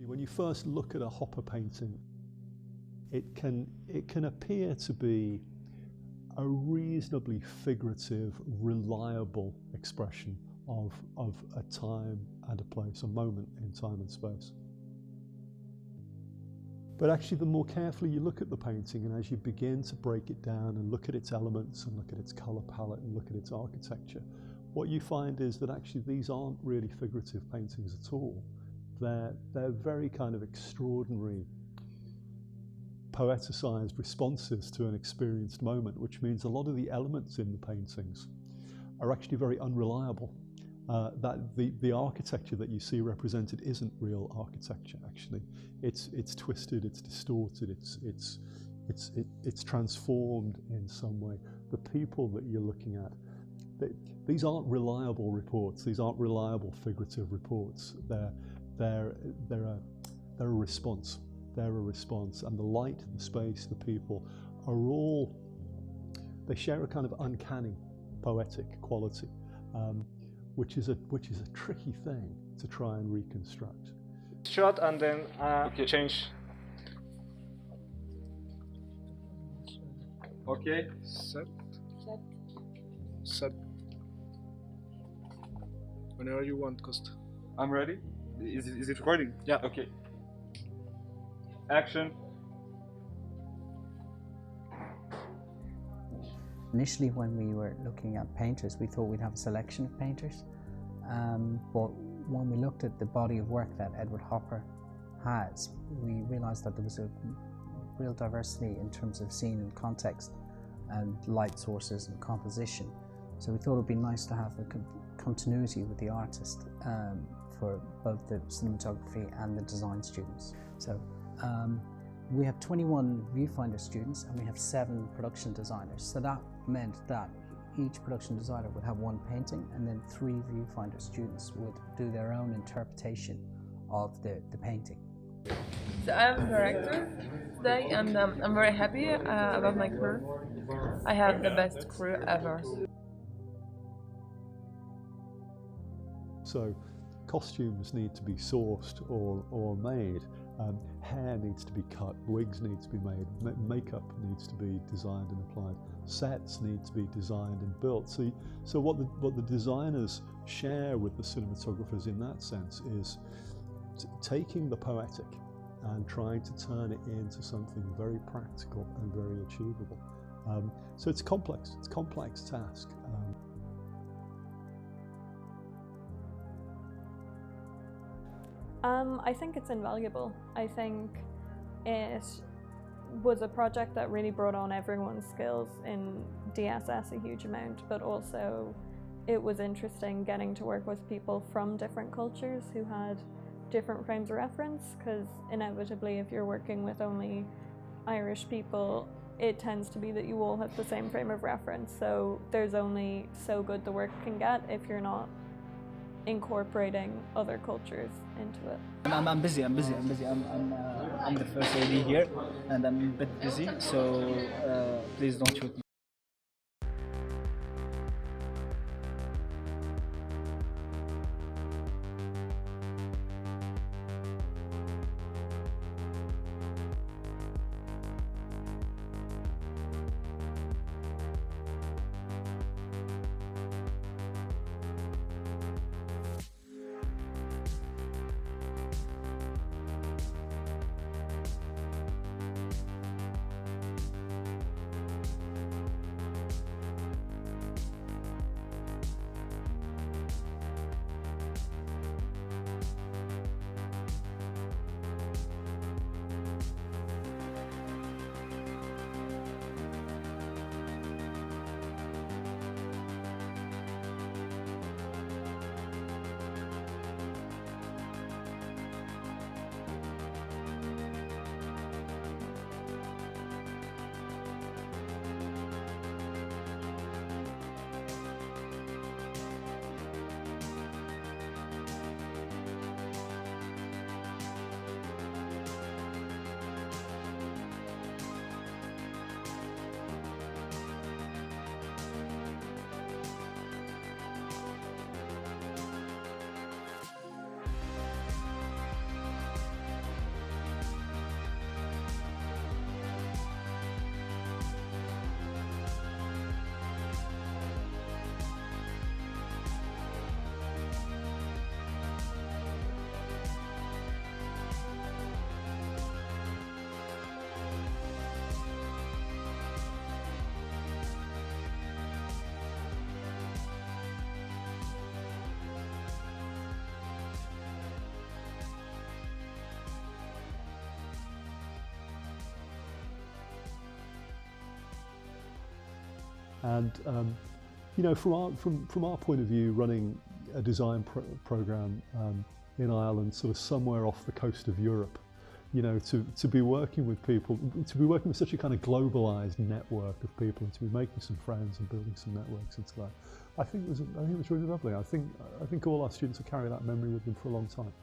When you first look at a Hopper painting, it can appear to be a reasonably figurative, reliable expression of a time and a place, a moment in time and space. But actually, the more carefully you look at the painting, and as you begin to break it down and look at its elements and look at its color palette and look at its architecture, what you find is that actually these aren't really figurative paintings at all. They're very kind of extraordinary, poeticized responses to an experienced moment, which means a lot of the elements in the paintings are actually very unreliable. That the architecture that you see represented isn't real architecture. Actually, it's twisted, it's distorted, it's transformed in some way. The people that you're looking at, these aren't reliable reports. These aren't reliable figurative reports. They're a response. They're a response, and the light, the space, the people are all, they share a kind of uncanny poetic quality, which is a tricky thing to try and reconstruct. Shot and then change. Okay. Set. Whenever you want, Costa. I'm ready. Is it recording? Yeah. Okay. Action. Initially, when we were looking at painters, we thought we'd have a selection of painters. But when we looked at the body of work that Edward Hopper has, we realised that there was a real diversity in terms of scene and context and light sources and composition. So we thought it would be nice to have a continuity with the artist for both the cinematography and the design students. So we have 21 viewfinder students and we have 7 production designers. So that meant that each production designer would have 1 painting, and then 3 viewfinder students would do their own interpretation of the painting. So I'm a director today, and I'm very happy about my crew. I have the best crew ever. So costumes need to be sourced or made, hair needs to be cut, wigs need to be made, makeup needs to be designed and applied, sets need to be designed and built. So what the designers share with the cinematographers in that sense is taking the poetic and trying to turn it into something very practical and very achievable. So it's a complex task. I think it's invaluable. I think it was a project that really brought on everyone's skills in DSS a huge amount, but also it was interesting getting to work with people from different cultures who had different frames of reference, because inevitably if you're working with only Irish people, it tends to be that you all have the same frame of reference, so there's only so good the work can get if you're not incorporating other cultures into it. I'm busy. I'm the first AD here, and I'm a bit busy, so please don't shoot me. And you know, from our point of view, running a design program in Ireland, sort of somewhere off the coast of Europe, you know, to be working with people, to be working with such a kind of globalized network of people, and to be making some friends and building some networks into that, I think it was really lovely. I think all our students will carry that memory with them for a long time.